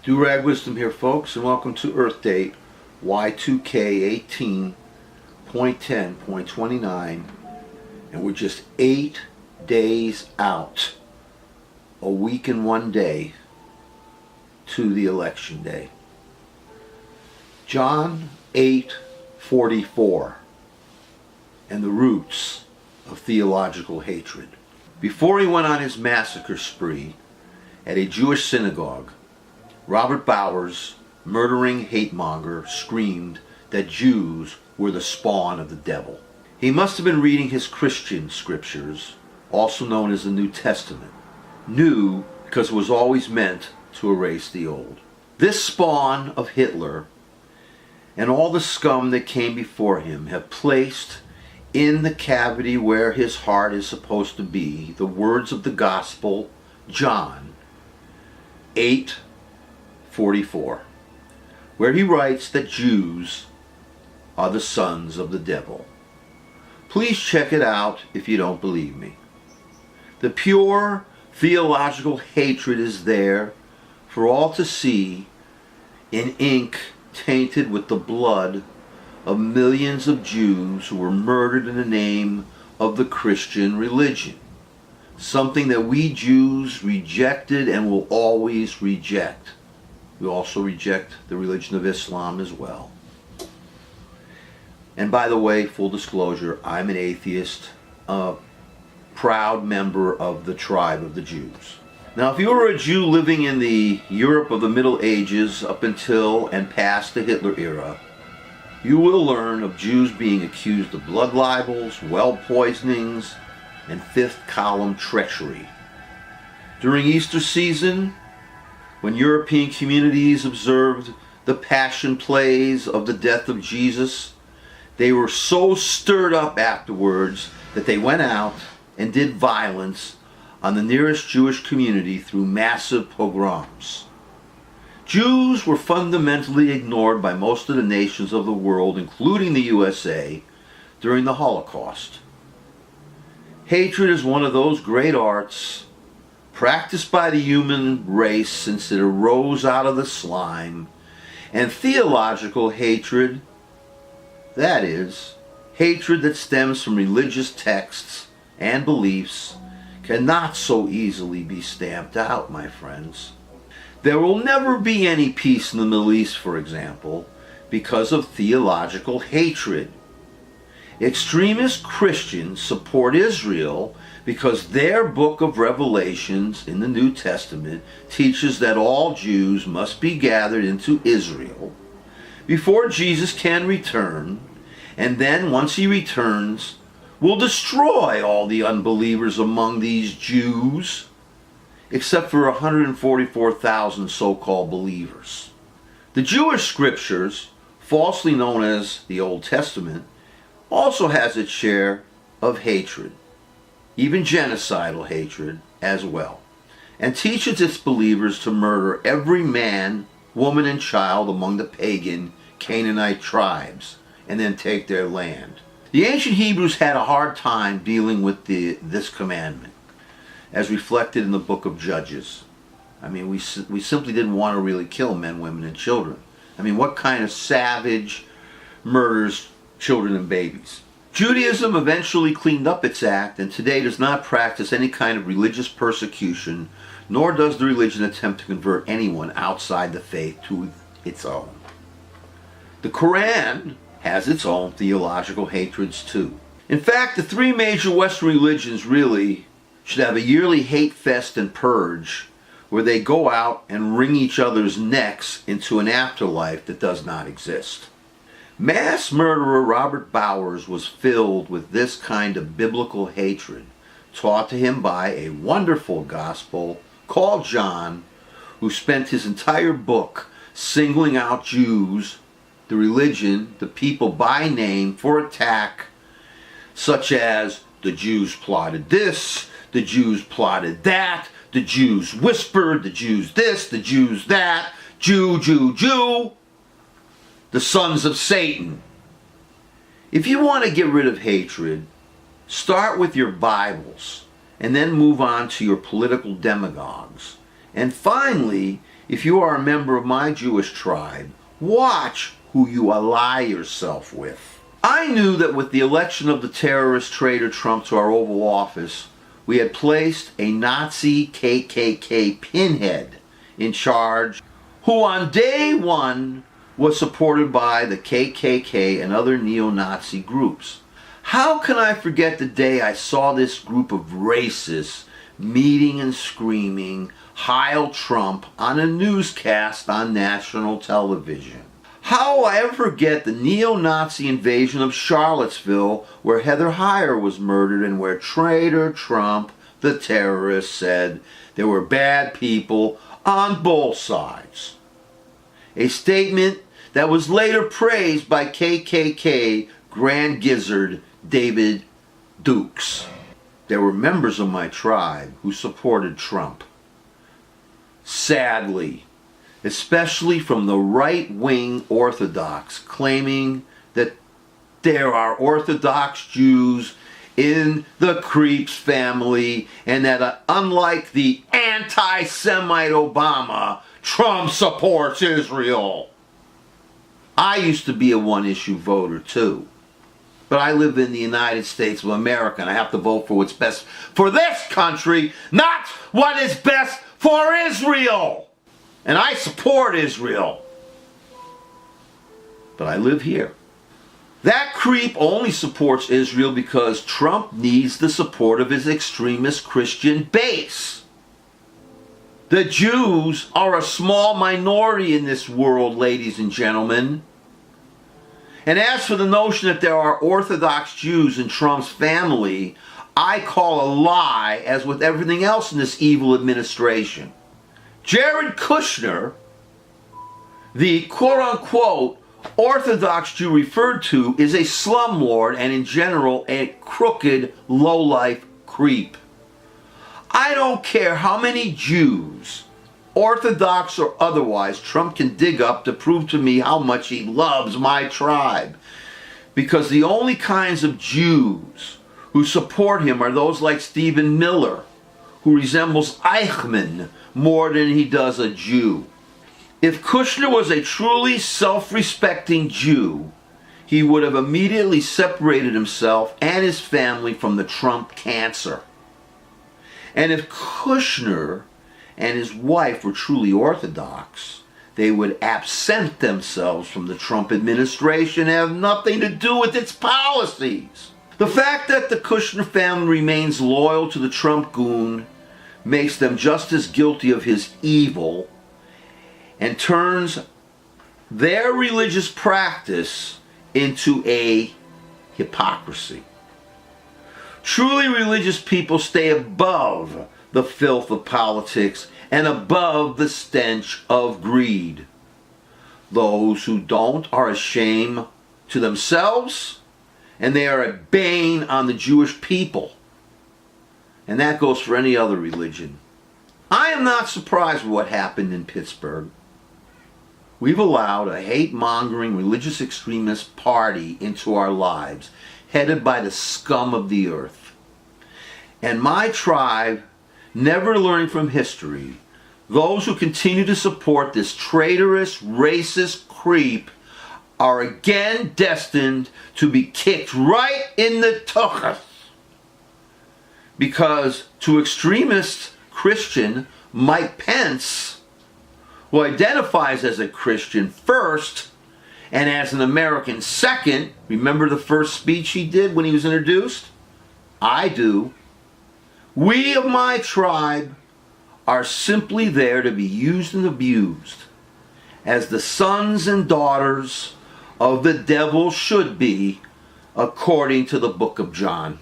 Do-Rag Wisdom here, folks, and welcome to Earth Date Y2K 18.10.29, and we're just 8 days out, a week and 1 day, to the election day. John 8:44, and the roots of theological hatred. Before he went on his massacre spree at a Jewish synagogue, Robert Bowers, murdering hate-monger, screamed that Jews were the spawn of the devil. He must have been reading his Christian scriptures, also known as the New Testament. New because it was always meant to erase the old. This spawn of Hitler and all the scum that came before him have placed in the cavity where his heart is supposed to be the words of the gospel, John 8:44, where he writes that Jews are the sons of the devil. Please check it out if you don't believe me. The pure theological hatred is there for all to see in ink tainted with the blood of millions of Jews who were murdered in the name of the Christian religion. Something that we Jews rejected and will always reject. We also reject the religion of Islam as well. And by the way, full disclosure, I'm an atheist, a proud member of the tribe of the Jews. Now, if you were a Jew living in the Europe of the Middle Ages up until and past the Hitler era, you will learn of Jews being accused of blood libels, well poisonings, and fifth column treachery. During Easter season, when European communities observed the passion plays of the death of Jesus, they were so stirred up afterwards that they went out and did violence on the nearest Jewish community through massive pogroms. Jews were fundamentally ignored by most of the nations of the world, including the USA, during the Holocaust. Hatred is one of those great arts practiced by the human race since it arose out of the slime, and theological hatred, that is, hatred that stems from religious texts and beliefs, cannot so easily be stamped out, my friends. There will never be any peace in the Middle East, for example, because of theological hatred. Extremist Christians support Israel because their book of Revelations in the New Testament teaches that all Jews must be gathered into Israel before Jesus can return, and then once he returns, will destroy all the unbelievers among these Jews, except for 144,000 so-called believers. The Jewish scriptures, falsely known as the Old Testament, also has its share of hatred, even genocidal hatred as well, and teaches its believers to murder every man, woman, and child among the pagan Canaanite tribes, and then take their land. The ancient Hebrews had a hard time dealing with this commandment, as reflected in the book of Judges. I mean, we simply didn't want to really kill men, women, and children. I mean, what kind of savage murders children and babies? Judaism eventually cleaned up its act and today does not practice any kind of religious persecution, nor does the religion attempt to convert anyone outside the faith to its own. The Quran has its own theological hatreds too. In fact, the three major Western religions really should have a yearly hate fest and purge where they go out and wring each other's necks into an afterlife that does not exist. Mass murderer Robert Bowers was filled with this kind of biblical hatred taught to him by a wonderful gospel called John, who spent his entire book singling out Jews, the religion, the people by name for attack, such as the Jews plotted this, the Jews plotted that, the Jews whispered, the Jews this, the Jews that, Jew, Jew, Jew, the sons of Satan. If you want to get rid of hatred, start with your Bibles and then move on to your political demagogues. And finally, if you are a member of my Jewish tribe, watch who you ally yourself with. I knew that with the election of the terrorist traitor Trump to our Oval Office, we had placed a Nazi KKK pinhead in charge, who on day one was supported by the KKK and other neo-Nazi groups. How can I forget the day I saw this group of racists meeting and screaming Heil Trump on a newscast on national television? How will I ever forget the neo-Nazi invasion of Charlottesville, where Heather Heyer was murdered and where traitor Trump, the terrorist, said there were bad people on both sides. A statement that was later praised by KKK Grand Gizzard David Dukes. There were members of my tribe who supported Trump. Sadly, especially from the right-wing Orthodox, claiming that there are Orthodox Jews in the Creeps family and that unlike the anti-Semite Obama, Trump supports Israel. I used to be a one-issue voter too. But I live in the United States of America and I have to vote for what's best for this country, not what is best for Israel. And I support Israel. But I live here. That creep only supports Israel because Trump needs the support of his extremist Christian base. The Jews are a small minority in this world, ladies and gentlemen. And as for the notion that there are Orthodox Jews in Trump's family, I call a lie, as with everything else in this evil administration. Jared Kushner, the quote-unquote Orthodox Jew referred to, is a slumlord and in general a crooked, lowlife creep. I don't care how many Jews, Orthodox or otherwise, Trump can dig up to prove to me how much he loves my tribe. Because the only kinds of Jews who support him are those like Stephen Miller, who resembles Eichmann more than he does a Jew. If Kushner was a truly self-respecting Jew, he would have immediately separated himself and his family from the Trump cancer. And if Kushner and his wife were truly Orthodox, they would absent themselves from the Trump administration and have nothing to do with its policies. The fact that the Kushner family remains loyal to the Trump goon makes them just as guilty of his evil and turns their religious practice into a hypocrisy. Truly religious people stay above the filth of politics and above the stench of greed. Those who don't are a shame to themselves, and they are a bane on the Jewish people. And that goes for any other religion. I am not surprised with what happened in Pittsburgh. We've allowed a hate-mongering religious extremist party into our lives, headed by the scum of the earth. And my tribe, never learning from history, those who continue to support this traitorous, racist creep are again destined to be kicked right in the tuchus. Because to extremist Christian Mike Pence, who identifies as a Christian first and as an American second, remember the first speech he did when he was introduced? I do. We of my tribe are simply there to be used and abused, as the sons and daughters of the devil should be, according to the book of John.